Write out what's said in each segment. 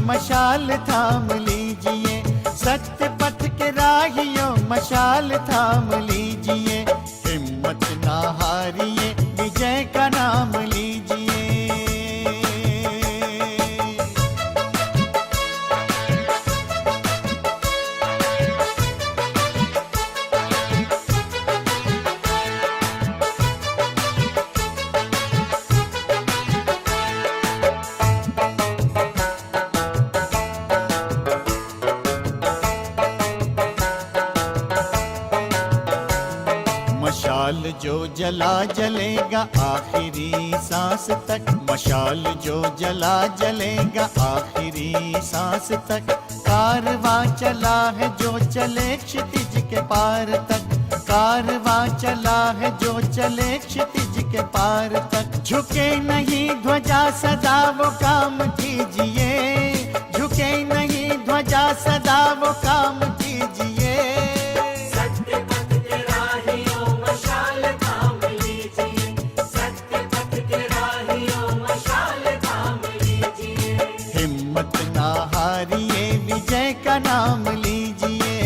मशाल थाम लीजिए, सत्य पथ के राहियों मशाल थाम लीजिए, हिम्मत ना हारिए, विजय का नाम लीजिए। मशाल जो जला जलेगा आखिरी सांस तक, मशाल जो जला जलेगा आखिरी सांस तक, कारवां चला है जो चले क्षितिज के पार तक, कारवां चला है जो चले क्षितिज के पार तक। झुके नहीं ध्वजा सदा वो काम कीजिए, झुके नहीं ध्वजा सदा वो काम कीजिए। हिम्मत ना हारिए, विजय का नाम लीजिए।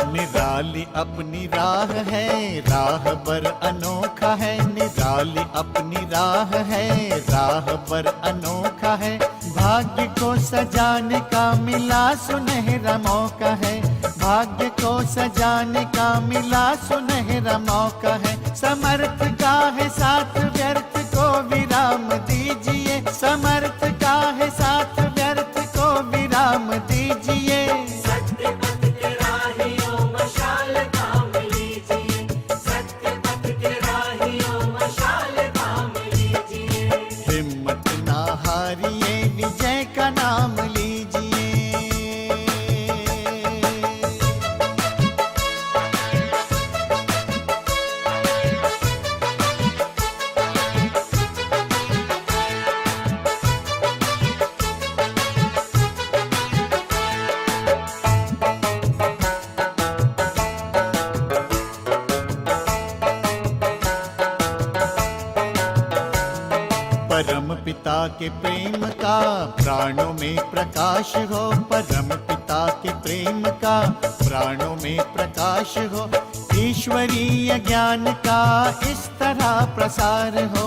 निराली अपनी राह है, राह पर अनोखा है, निराली अपनी राह है, राह पर अनोखा है, भाग्य को सजाने का मिला सुनहरा मौका है, भाग्य को सजाने का मिला सुनहरा मौका है। समर्थ का है साथ, व्यर्थ को विराम दीजिए, समर्थ का है साथ, व्यर्थ को विराम दीजिए। हिम्मत ना हारिए, विजय का नाम लीजिए। परम पिता के प्रेम का प्राणों में प्रकाश हो, परम पिता के प्रेम का प्राणों में प्रकाश हो, ईश्वरीय ज्ञान का इस तरह प्रसार हो,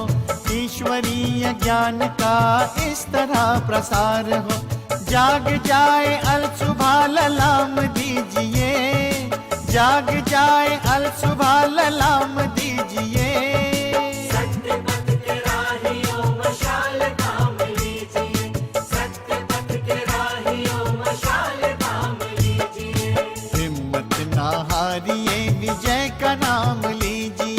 ईश्वरीय ज्ञान का इस तरह प्रसार हो। जाग जाए अल सुबह ललाम दीजिए, जाग जाए अल सुबह ललाम दीजिए। हिम्मत ना हारिए, विजय का नाम लीजिए।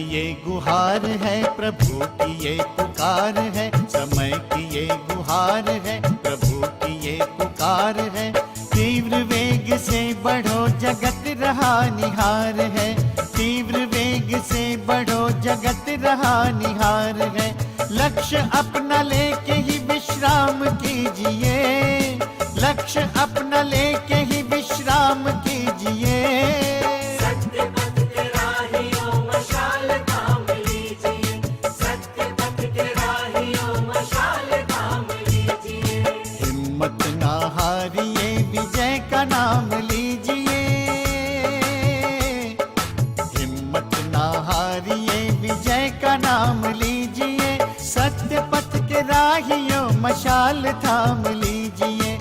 ये गुहार है, प्रभु की ये पुकार है, समय की ये गुहार है, प्रभु की ये पुकार है। तीव्र वेग से बढ़ो जगत रहा निहार है, तीव्र वेग से बढ़ो जगत रहा निहार है। लक्ष्य अपना लेके ही विश्राम कीजिए, लक्ष्य अपना लेके ही विश्राम कीजिए। हिम्मत ना हारिए, विजय का नाम लीजिए। हिम्मत ना हारिए, विजय का नाम लीजिए। सत्य पथ के राहियों मशाल थाम लीजिए,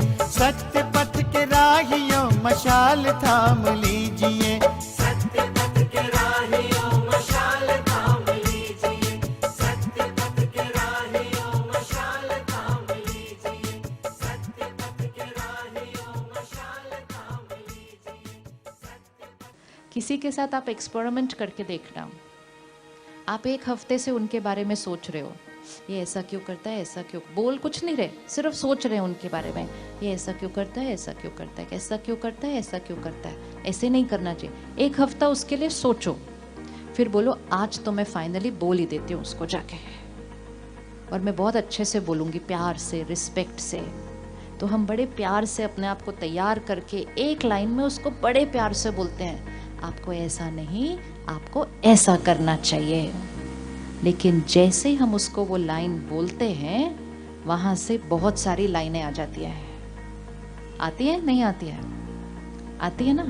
मशाल थाम लीजिए, सत्य पथ के राहियों मशाल थाम लीजिए, सत्य पथ के राहियों मशाल थाम लीजिए, सत्य पथ के राहियों मशाल थाम लीजिए। किसी के साथ आप एक्सपेरिमेंट करके देखना। आप एक हफ्ते से उनके बारे में सोच रहे हो, ये ऐसा क्यों करता है, ऐसा क्यों, बोल कुछ नहीं रहे, सिर्फ सोच रहे हैं उनके बारे में, ये ऐसा क्यों करता है, ऐसा क्यों करता है, ऐसा क्यों करता है, ऐसा क्यों करता है, ऐसे नहीं करना चाहिए। एक हफ्ता उसके लिए सोचो, फिर बोलो आज तो मैं फाइनली बोल ही देती हूँ उसको जाके, और मैं बहुत अच्छे से बोलूँगी, प्यार से, रिस्पेक्ट से। तो हम बड़े प्यार से अपने आप को तैयार करके एक लाइन में उसको बड़े प्यार से बोलते हैं, आपको ऐसा नहीं, आपको ऐसा करना चाहिए। लेकिन जैसे ही हम उसको वो लाइन बोलते हैं, वहाँ से बहुत सारी लाइनें आ जाती हैं। आती है नहीं आती है? आती है ना।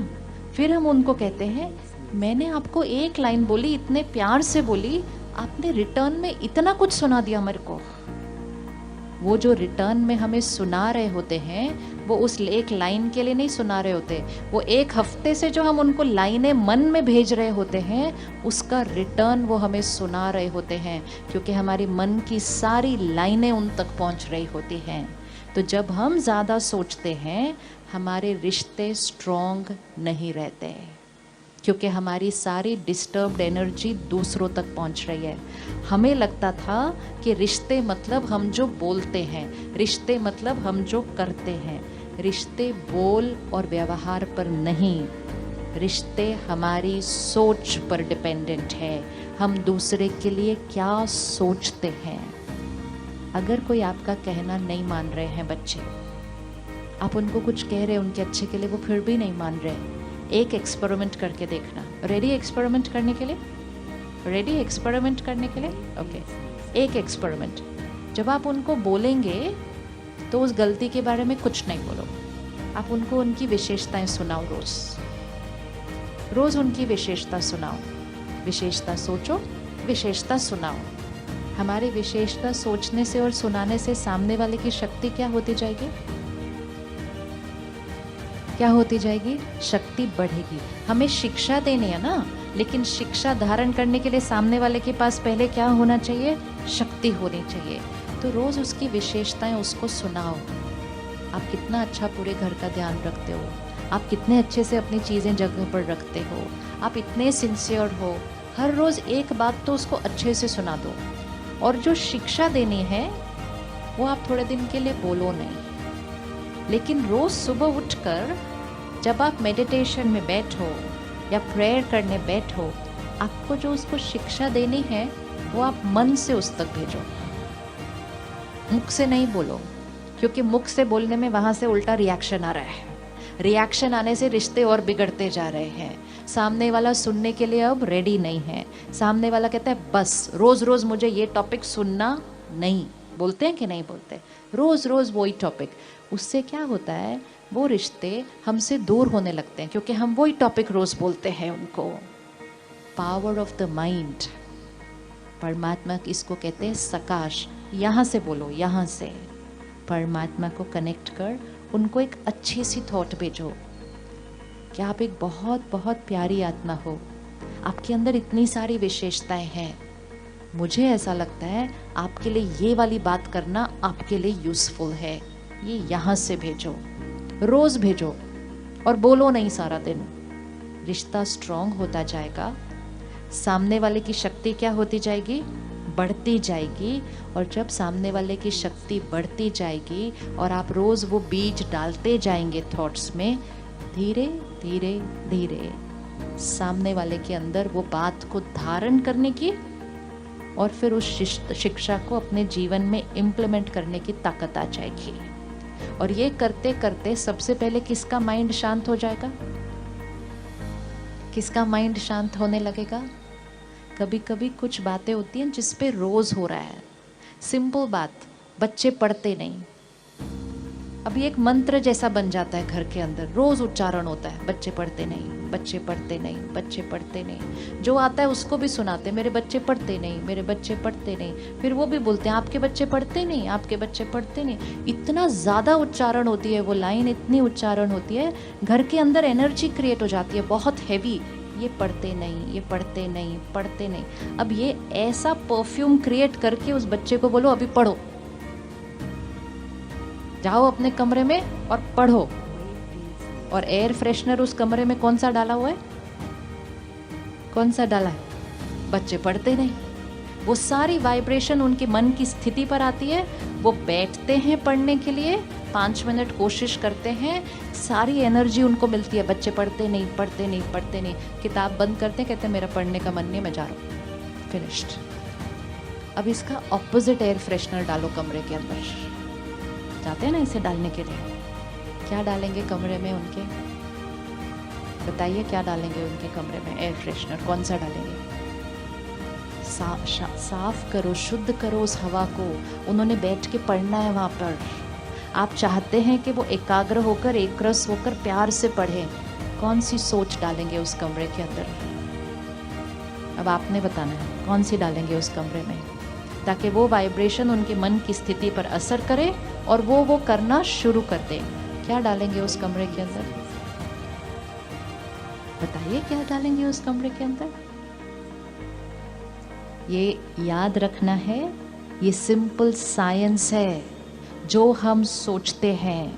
फिर हम उनको कहते हैं, मैंने आपको एक लाइन बोली, इतने प्यार से बोली, आपने रिटर्न में इतना कुछ सुना दिया मेरे को। वो जो रिटर्न में हमें सुना रहे होते हैं, वो उस एक लाइन के लिए नहीं सुना रहे होते, वो एक हफ्ते से जो हम उनको लाइनें मन में भेज रहे होते हैं, उसका रिटर्न वो हमें सुना रहे होते हैं, क्योंकि हमारी मन की सारी लाइनें उन तक पहुंच रही होती हैं। तो जब हम ज़्यादा सोचते हैं, हमारे रिश्ते स्ट्रॉन्ग नहीं रहते, क्योंकि हमारी सारी डिस्टर्ब्ड एनर्जी दूसरों तक पहुंच रही है। हमें लगता था कि रिश्ते मतलब हम जो बोलते हैं, रिश्ते मतलब हम जो करते हैं। रिश्ते बोल और व्यवहार पर नहीं, रिश्ते हमारी सोच पर डिपेंडेंट है। हम दूसरे के लिए क्या सोचते हैं। अगर कोई आपका कहना नहीं मान रहे हैं बच्चे, आप उनको कुछ कह रहे हैं उनके अच्छे के लिए, वो फिर भी नहीं मान रहे, एक एक्सपेरिमेंट करके देखना। रेडी एक्सपेरिमेंट करने के लिए? रेडी एक्सपेरिमेंट करने के लिए? ओके। एक एक्सपेरिमेंट, जब आप उनको बोलेंगे तो उस गलती के बारे में कुछ नहीं बोलो, आप उनको उनकी विशेषताएं सुनाओ। रोज उनकी विशेषता सुनाओ, विशेषता सोचो, विशेषता सुनाओ। हमारी विशेषता सोचने से और सुनाने से सामने वाले की शक्ति क्या होती जाएगी? क्या होती जाएगी? शक्ति बढ़ेगी। हमें शिक्षा देनी है ना, लेकिन शिक्षा धारण करने के लिए सामने वाले के पास पहले क्या होना चाहिए? शक्ति होनी चाहिए। तो रोज उसकी विशेषताएं उसको सुनाओ। आप कितना अच्छा पूरे घर का ध्यान रखते हो, आप कितने अच्छे से अपनी चीज़ें जगह पर रखते हो, आप इतने सिंसियर हो। हर रोज एक बात तो उसको अच्छे से सुना दो, और जो शिक्षा देनी है वो आप थोड़े दिन के लिए बोलो नहीं, लेकिन रोज सुबह उठकर जब आप मेडिटेशन में बैठो या प्रेयर करने बैठो, आपको जो उसको शिक्षा देनी है वो आप मन से उस तक भेजो, मुख से नहीं बोलो, क्योंकि मुख से बोलने में वहाँ से उल्टा रिएक्शन आ रहा है। रिएक्शन आने से रिश्ते और बिगड़ते जा रहे हैं। सामने वाला सुनने के लिए अब रेडी नहीं है। सामने वाला कहता है बस रोज रोज मुझे ये टॉपिक सुनना नहीं। बोलते हैं कि नहीं बोलते? रोज रोज वही टॉपिक। उससे क्या होता है, वो रिश्ते हमसे दूर होने लगते हैं, क्योंकि हम वही टॉपिक रोज बोलते हैं उनको। पावर ऑफ द माइंड, परमात्मा इसको कहते हैं सकाश। यहाँ से बोलो, यहाँ से परमात्मा को कनेक्ट कर उनको एक अच्छी सी थॉट भेजो कि आप एक बहुत बहुत प्यारी आत्मा हो, आपके अंदर इतनी सारी विशेषताएं हैं। मुझे ऐसा लगता है आपके लिए ये वाली बात करना आपके लिए यूज़फुल है। ये यहाँ से भेजो, रोज़ भेजो, और बोलो नहीं सारा दिन। रिश्ता स्ट्रॉन्ग होता जाएगा, सामने वाले की शक्ति क्या होती जाएगी? बढ़ती जाएगी। और जब सामने वाले की शक्ति बढ़ती जाएगी और आप रोज़ वो बीज डालते जाएंगे थॉट्स में, धीरे धीरे धीरे सामने वाले के अंदर वो बात को धारण करने की और फिर उस शिक्षा को अपने जीवन में इम्प्लीमेंट करने की ताकत आ जाएगी। और ये करते करते सबसे पहले किसका माइंड शांत हो जाएगा? किसका माइंड शांत होने लगेगा? कभी कभी कुछ बातें होती हैं जिस पे रोज हो रहा है, सिंपल बात, बच्चे पढ़ते नहीं, अभी एक मंत्र जैसा बन जाता है घर के अंदर, रोज उच्चारण होता है, बच्चे पढ़ते नहीं, बच्चे पढ़ते नहीं, बच्चे पढ़ते नहीं। जो आता है उसको भी सुनाते, मेरे बच्चे पढ़ते नहीं, मेरे बच्चे पढ़ते नहीं। फिर वो भी बोलते हैं आपके बच्चे पढ़ते नहीं, आपके बच्चे पढ़ते नहीं। इतना ज़्यादा उच्चारण होती है वो लाइन, इतनी उच्चारण होती है, घर के अंदर एनर्जी क्रिएट हो जाती है बहुत हैवी। ये पढ़ते नहीं, ये पढ़ते नहीं, पढ़ते नहीं। अब ये ऐसा परफ्यूम क्रिएट करके उस बच्चे को बोलो अभी पढ़ो, जाओ अपने कमरे में और पढ़ो। और एयर फ्रेशनर उस कमरे में कौन सा डाला हुआ है? कौन सा डाला है? बच्चे पढ़ते नहीं। वो सारी वाइब्रेशन उनके मन की स्थिति पर आती है, वो बैठते हैं पढ़ने के लिए, 5 मिनट कोशिश करते हैं, सारी एनर्जी उनको मिलती है। बच्चे पढ़ते नहीं, पढ़ते नहीं, पढ़ते नहीं। किताब बंद करते हैं, कहते हैं मेरा पढ़ने का मन नहीं, मैं जा रहा हूँ, फिनिश्ड। अब इसका ऑपोजिट एयर फ्रेशनर डालो कमरे के अंदर। जाते हैं ना इसे डालने के लिए, क्या डालेंगे कमरे में उनके? बताइए क्या डालेंगे उनके कमरे में? एयर फ्रेशनर कौन सा डालेंगे? साफ करो, शुद्ध करो उस हवा को। उन्होंने बैठ के पढ़ना है वहाँ पर। आप चाहते हैं कि वो एकाग्र होकर, एक रस होकर प्यार से पढ़ें। कौन सी सोच डालेंगे उस कमरे के अंदर? अब आपने बताना है कौन सी डालेंगे उस कमरे में, ताकि वो वाइब्रेशन उनके मन की स्थिति पर असर करे और वो करना शुरू कर दे। क्या डालेंगे उस कमरे के अंदर? बताइए क्या डालेंगे उस कमरे के अंदर? ये याद रखना है, ये सिंपल साइंस है। जो हम सोचते हैं,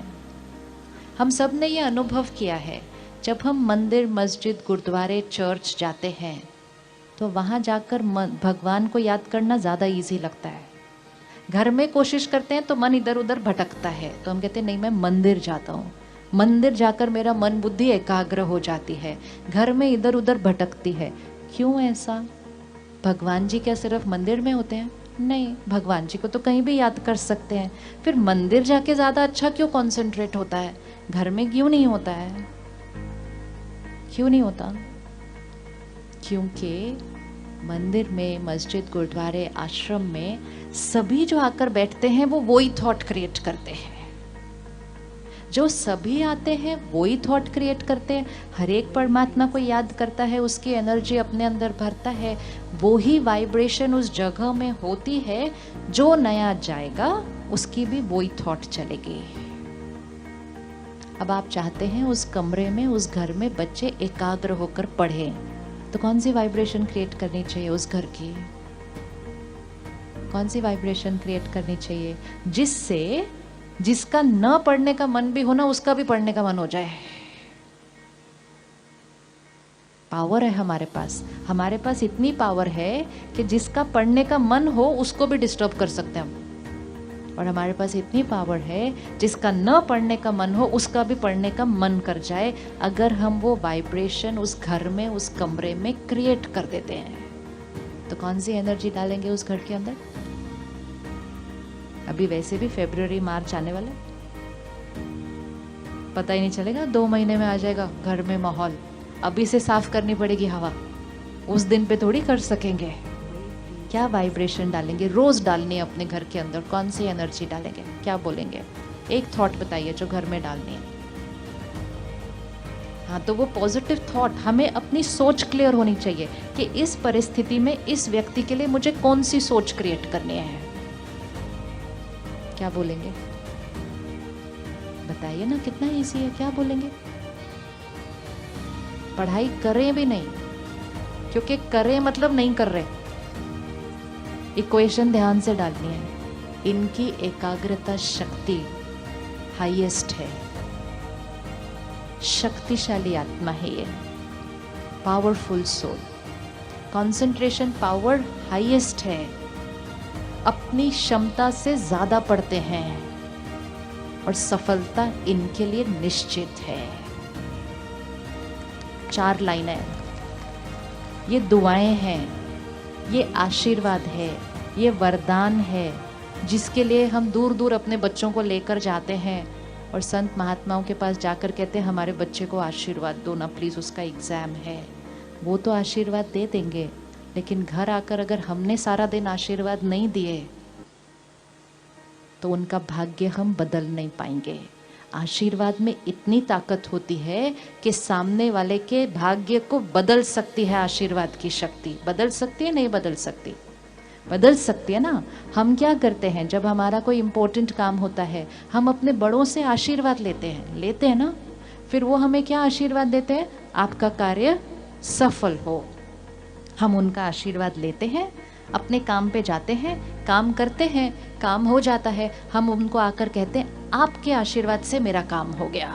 हम सब ने ये अनुभव किया है। जब हम मंदिर, मस्जिद, गुरुद्वारे, चर्च जाते हैं तो वहाँ जाकर भगवान को याद करना ज़्यादा इजी लगता है। घर में कोशिश करते हैं तो मन इधर उधर भटकता है, तो हम कहते हैं नहीं मैं मंदिर जाता हूँ। मंदिर जाकर मेरा मन बुद्धि एकाग्र हो जाती है, घर में इधर उधर भटकती है। क्यों ऐसा? भगवान जी क्या सिर्फ मंदिर में होते हैं? नहीं, भगवान जी को तो कहीं भी याद कर सकते हैं। फिर मंदिर जाके ज़्यादा अच्छा क्यों कंसंट्रेट होता है? घर में क्यों नहीं होता है? क्यों नहीं होता? क्योंकि मंदिर में, मस्जिद, गुरुद्वारे, आश्रम में सभी जो आकर बैठते हैं वो वही थॉट क्रिएट करते हैं। जो सभी आते हैं वही थॉट क्रिएट करते हैं। हर एक परमात्मा को याद करता है, उसकी एनर्जी अपने अंदर भरता है, वो ही वाइब्रेशन उस जगह में होती है। जो नया जाएगा उसकी भी वही थॉट चलेगी। अब आप चाहते हैं उस कमरे में, उस घर में बच्चे एकाग्र होकर पढ़ें, तो कौन सी वाइब्रेशन क्रिएट करनी चाहिए उस घर की? कौन सी वाइब्रेशन क्रिएट करनी चाहिए जिससे जिसका न पढ़ने का मन भी हो ना, उसका भी पढ़ने का मन हो जाए? पावर है हमारे पास इतनी पावर है कि जिसका पढ़ने का मन हो उसको भी डिस्टर्ब कर सकते हैं हम। और हमारे पास इतनी पावर है जिसका न पढ़ने का मन हो उसका भी पढ़ने का मन कर जाए, अगर हम वो वाइब्रेशन उस घर में, उस कमरे में क्रिएट कर देते हैं। तो कौन सी एनर्जी डालेंगे उस घर के अंदर? अभी वैसे भी फरवरी मार्च आने वाला, पता ही नहीं चलेगा, 2 महीने में आ जाएगा घर में माहौल। अभी से साफ करनी पड़ेगी हवा, उस दिन पे थोड़ी कर सकेंगे। क्या वाइब्रेशन डालेंगे? रोज डालनी है अपने घर के अंदर। कौन सी एनर्जी डालेंगे? क्या बोलेंगे? एक थॉट बताइए जो घर में डालनी है। हाँ, तो वो पॉजिटिव थॉट, हमें अपनी सोच क्लियर होनी चाहिए कि इस परिस्थिति में इस व्यक्ति के लिए मुझे कौन सी सोच क्रिएट करनी है। क्या बोलेंगे? बताइए ना, कितना इजी है। क्या बोलेंगे? पढ़ाई करें भी नहीं, क्योंकि करें मतलब नहीं कर रहे। इक्वेशन ध्यान से डालनी है। इनकी एकाग्रता शक्ति हाईएस्ट है, शक्तिशाली आत्मा है ये, powerful soul. Concentration power highest है, अपनी क्षमता से ज्यादा पढ़ते हैं और सफलता इनके लिए निश्चित है। 4 लाइनें, ये दुआएं हैं, ये आशीर्वाद है, ये वरदान है, जिसके लिए हम दूर दूर अपने बच्चों को लेकर जाते हैं और संत महात्माओं के पास जाकर कहते हैं हमारे बच्चे को आशीर्वाद दो ना प्लीज़, उसका एग्ज़ाम है। वो तो आशीर्वाद दे देंगे, लेकिन घर आकर अगर हमने सारा दिन आशीर्वाद नहीं दिए तो उनका भाग्य हम बदल नहीं पाएंगे। आशीर्वाद में इतनी ताकत होती है कि सामने वाले के भाग्य को बदल सकती है। आशीर्वाद की शक्ति बदल सकती है, नहीं बदल सकती? बदल सकती है ना। हम क्या करते हैं, जब हमारा कोई इम्पोर्टेंट काम होता है हम अपने बड़ों से आशीर्वाद लेते हैं ना। फिर वो हमें क्या आशीर्वाद देते हैं? आपका कार्य सफल हो। हम उनका आशीर्वाद लेते हैं, अपने काम पे जाते हैं, काम करते हैं, काम हो जाता है, हम उनको आकर कहते हैं आपके आशीर्वाद से मेरा काम हो गया।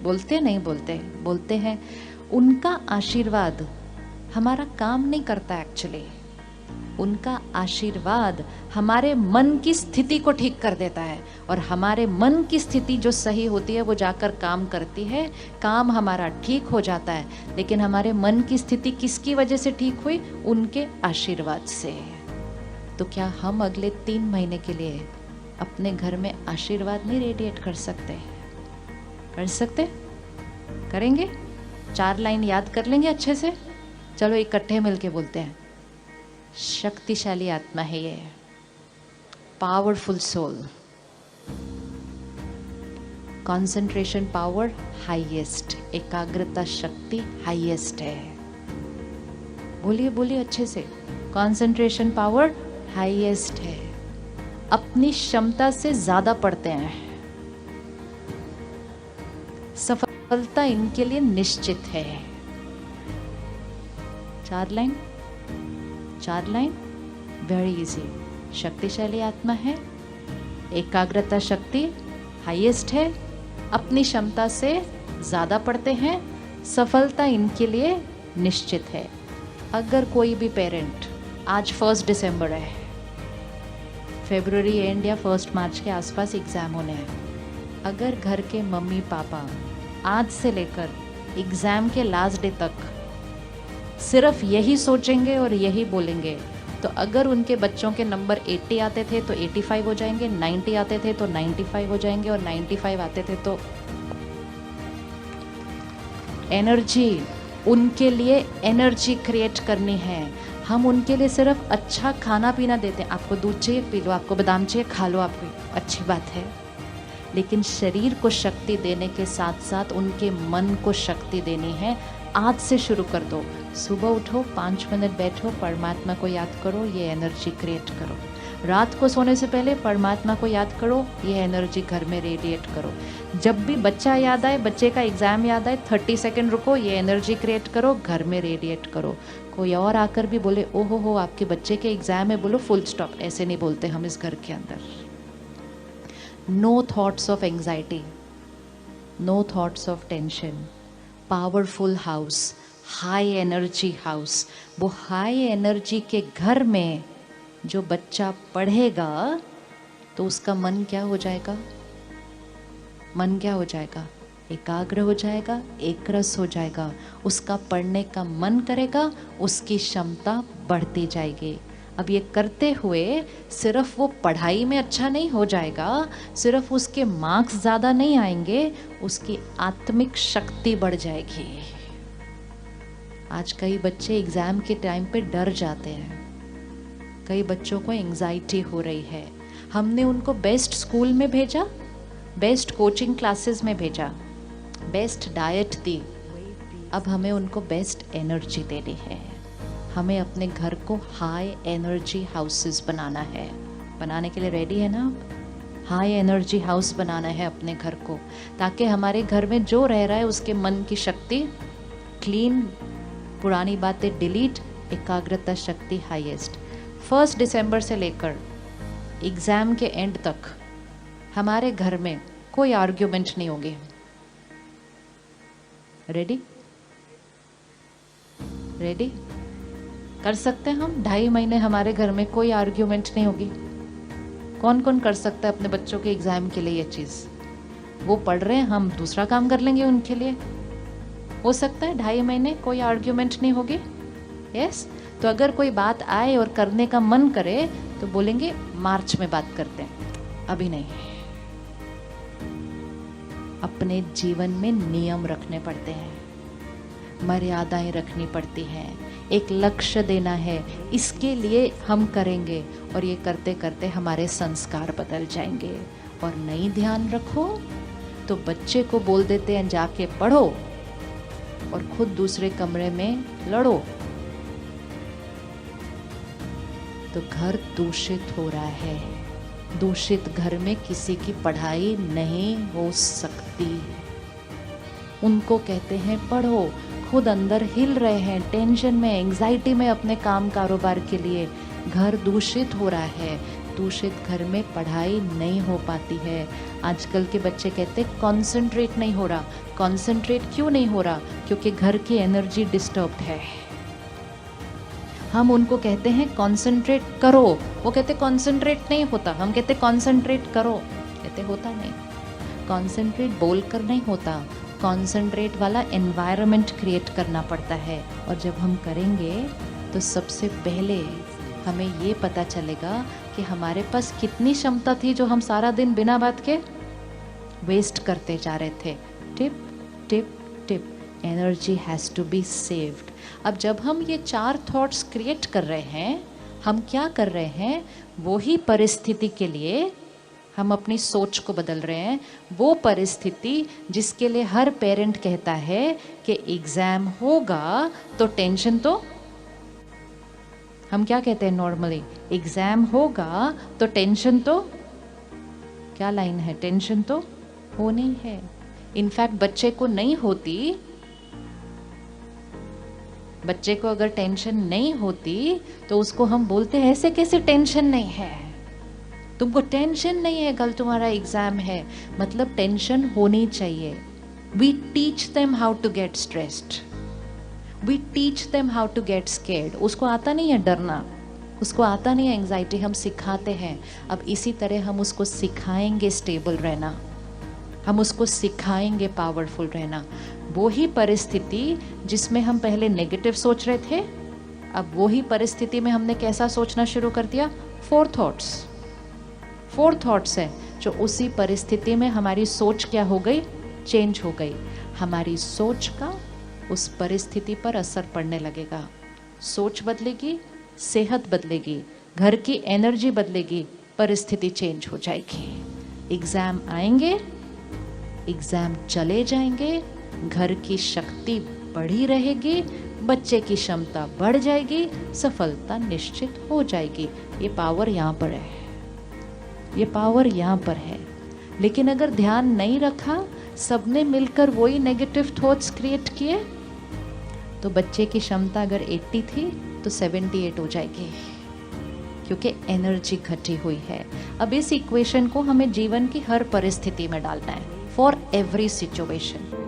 बोलते नहीं बोलते? बोलते हैं। उनका आशीर्वाद हमारा काम नहीं करता एक्चुअली। उनका आशीर्वाद हमारे मन की स्थिति को ठीक कर देता है, और हमारे मन की स्थिति जो सही होती है वो जाकर काम करती है, काम हमारा ठीक हो जाता है। लेकिन हमारे मन की स्थिति किसकी वजह से ठीक हुई? उनके आशीर्वाद से। तो क्या हम अगले 3 महीने के लिए अपने घर में आशीर्वाद नहीं रेडिएट कर सकते? कर सकते? करेंगे? 4 लाइन याद कर लेंगे अच्छे से? चलो इकट्ठे मिलके बोलते हैं। शक्तिशाली आत्मा है ये, powerful soul, concentration power highest, एकाग्रता शक्ति हाईएस्ट है। बोलिए बोलिए अच्छे से। कंसंट्रेशन पावर हाईएस्ट है, अपनी क्षमता से ज्यादा पढ़ते हैं, सफलता इनके लिए निश्चित है। 4 लाइन, 4 लाइन, वेरी इजी। शक्तिशाली आत्मा है, एकाग्रता शक्ति हाईएस्ट है, अपनी क्षमता से ज़्यादा पढ़ते हैं, सफलता इनके लिए निश्चित है। अगर कोई भी पेरेंट, आज 1 दिसंबर है, फरवरी एंड या 1 मार्च के आसपास एग्ज़ाम होने हैं, अगर घर के मम्मी पापा आज से लेकर एग्ज़ाम के लास्ट डे तक सिर्फ यही सोचेंगे और यही बोलेंगे, तो अगर उनके बच्चों के नंबर 80 आते थे तो 85 हो जाएंगे, 90 आते थे तो 95 हो जाएंगे, और 95 आते थे तो एनर्जी, उनके लिए एनर्जी क्रिएट करनी है। हम उनके लिए सिर्फ अच्छा खाना पीना देते हैं। आपको दूध चाहिए पी लो, आपको बादाम चाहिए खा लो, आपको अच्छी बात है। लेकिन शरीर को शक्ति देने के साथ साथ उनके मन को शक्ति देनी है। आज से शुरू कर दो। सुबह उठो, 5 मिनट बैठो, परमात्मा को याद करो, ये एनर्जी क्रिएट करो। रात को सोने से पहले परमात्मा को याद करो, ये एनर्जी घर में रेडिएट करो। जब भी बच्चा याद आए, बच्चे का एग्ज़ाम याद आए, 30 सेकंड रुको, ये एनर्जी क्रिएट करो, घर में रेडिएट करो। कोई और आकर भी बोले ओहो हो आपके बच्चे के एग्ज़ाम है, बोलो फुल स्टॉप। ऐसे नहीं बोलते हम इस घर के अंदर। No thoughts of anxiety, no thoughts of tension. Powerful house, high energy house. वो हाई एनर्जी के घर में जो बच्चा पढ़ेगा तो उसका मन क्या हो जाएगा? मन क्या हो जाएगा? एकाग्र हो जाएगा, एकरस हो जाएगा। उसका पढ़ने का मन करेगा, उसकी क्षमता बढ़ती जाएगी। अब ये करते हुए सिर्फ वो पढ़ाई में अच्छा नहीं हो जाएगा, सिर्फ उसके मार्क्स ज़्यादा नहीं आएंगे, उसकी आत्मिक शक्ति बढ़ जाएगी। आज कई बच्चे एग्ज़ाम के टाइम पे डर जाते हैं, कई बच्चों को एंग्जाइटी हो रही है। हमने उनको बेस्ट स्कूल में भेजा, बेस्ट कोचिंग क्लासेस में भेजा, बेस्ट डाइट दी। अब हमें उनको बेस्ट एनर्जी देनी है। हमें अपने घर को हाई एनर्जी हाउसेस बनाना है। बनाने के लिए रेडी है ना आप? हाई एनर्जी हाउस बनाना है अपने घर को, ताकि हमारे घर में जो रह रहा है उसके मन की शक्ति क्लीन, पुरानी बातें डिलीट, एकाग्रता शक्ति हाईएस्ट। 1 दिसंबर से लेकर एग्ज़ाम के एंड तक हमारे घर में कोई आर्ग्यूमेंट नहीं होगी। रेडी? रेडी? कर सकते हैं हम? 2.5 महीने हमारे घर में कोई आर्ग्यूमेंट नहीं होगी। कौन कौन कर सकता है अपने बच्चों के एग्ज़ाम के लिए ये चीज़? वो पढ़ रहे हैं, हम दूसरा काम कर लेंगे उनके लिए। हो सकता है 2.5 महीने कोई आर्ग्यूमेंट नहीं होगी। यस? तो अगर कोई बात आए और करने का मन करे तो बोलेंगे मार्च में बात करते हैं, अभी नहीं। अपने जीवन में नियम रखने पड़ते हैं, मर्यादाएं रखनी पड़ती हैं, एक लक्ष्य देना है, इसके लिए हम करेंगे और ये करते करते हमारे संस्कार बदल जाएंगे। और नहीं ध्यान रखो तो बच्चे को बोल देते हैं जाके पढ़ो और खुद दूसरे कमरे में लड़ो, तो घर दूषित हो रहा है। दूषित घर में किसी की पढ़ाई नहीं हो सकती। उनको कहते हैं पढ़ो, खुद अंदर हिल रहे हैं, टेंशन में, एंजाइटी में अपने काम कारोबार के लिए। घर दूषित हो रहा है। दूषित घर में पढ़ाई नहीं हो पाती है। आजकल के बच्चे कहते हैं कॉन्सेंट्रेट नहीं हो रहा। कॉन्सेंट्रेट क्यों नहीं हो रहा? क्योंकि घर की एनर्जी डिस्टर्ब्ड है। हम उनको कहते हैं कॉन्सेंट्रेट करो, वो कहते कॉन्सेंट्रेट नहीं होता। हम कहते कॉन्सेंट्रेट करो, कहते होता नहीं। कॉन्सेंट्रेट बोलकर नहीं होता, कॉन्सेंट्रेट वाला एनवायरनमेंट क्रिएट करना पड़ता है। और जब हम करेंगे तो सबसे पहले हमें ये पता चलेगा कि हमारे पास कितनी क्षमता थी जो हम सारा दिन बिना बात के वेस्ट करते जा रहे थे। Tip tip tip, energy has to be saved. अब जब हम ये 4 थॉट्स क्रिएट कर रहे हैं, हम क्या कर रहे हैं? वो ही परिस्थिति के लिए हम अपनी सोच को बदल रहे हैं। वो परिस्थिति जिसके लिए हर पेरेंट कहता है कि एग्ज़ाम होगा तो टेंशन तो, हम क्या कहते हैं नॉर्मली, एग्ज़ाम होगा तो टेंशन तो, क्या लाइन है, टेंशन तो होनी है। इनफैक्ट बच्चे को नहीं होती, बच्चे को अगर टेंशन नहीं होती तो उसको हम बोलते हैं ऐसे कैसे टेंशन नहीं है, तुमको टेंशन नहीं है, कल तुम्हारा एग्जाम है। मतलब टेंशन होनी चाहिए। We teach them how to get stressed, we teach them how to get scared. उसको आता नहीं है डरना, उसको आता नहीं है एंजाइटी, हम सिखाते हैं। अब इसी तरह हम उसको सिखाएंगे स्टेबल रहना, हम उसको सिखाएंगे पावरफुल रहना। वो ही परिस्थिति जिसमें हम पहले नेगेटिव सोच रहे थे, अब वो ही परिस्थिति में हमने कैसा सोचना शुरू कर दिया? 4 थॉट्स है जो उसी परिस्थिति में हमारी सोच क्या हो गई? चेंज हो गई। हमारी सोच का उस परिस्थिति पर असर पड़ने लगेगा। सोच बदलेगी, सेहत बदलेगी, घर की एनर्जी बदलेगी, परिस्थिति चेंज हो जाएगी। एग्ज़ाम आएंगे, एग्ज़ाम चले जाएंगे, घर की शक्ति बढ़ी रहेगी, बच्चे की क्षमता बढ़ जाएगी, सफलता निश्चित हो जाएगी। ये पावर यहाँ पर है, ये पावर यहाँ पर है। लेकिन अगर ध्यान नहीं रखा, सबने मिलकर वही नेगेटिव थॉट्स क्रिएट किए, तो बच्चे की क्षमता अगर 80 थी तो 78 हो जाएगी, क्योंकि एनर्जी घटी हुई है। अब इस इक्वेशन को हमें जीवन की हर परिस्थिति में डालना है, फॉर एवरी सिचुएशन।